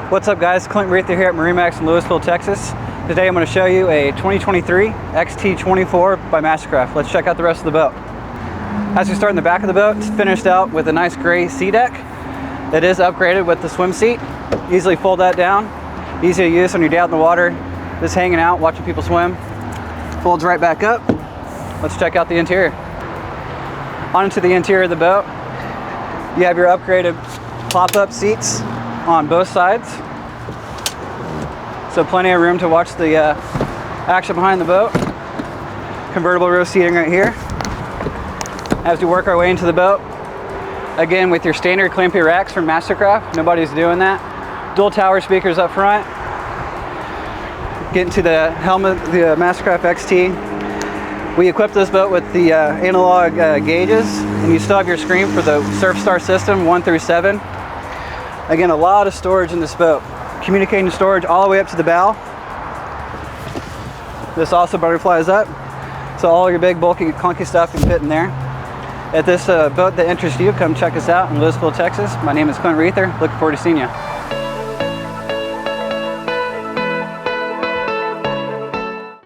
What's up guys, Clint Riether here at MarineMax in Lewisville, Texas. Today I'm going to show you a 2023 XT24 by MasterCraft. Let's check out the rest of the boat. As we start in the back of the boat, it's finished out with a nice gray sea deck. It is upgraded with the swim seat. Easily fold that down. Easy to use when you're down in the water, just hanging out, watching people swim. Folds right back up. Let's check out the interior. On into the interior of the boat. You have your upgraded pop-up seats on both sides. So plenty of room to watch the action behind the boat. Convertible row seating right here. As we work our way into the boat, again with your standard clampy racks from MasterCraft, nobody's doing that. Dual tower speakers up front. Get into the helmet, the MasterCraft XT. We equipped this boat with the analog gauges, and you still have your screen for the SurfStar system 1 through 7. Again, a lot of storage in this boat. Communicating storage all the way up to the bow. This also butterflies up, so all your big, bulky, clunky stuff can fit in there. If this boat that interests you, come check us out in Lewisville, Texas. My name is Clint Riether. Looking forward to seeing you.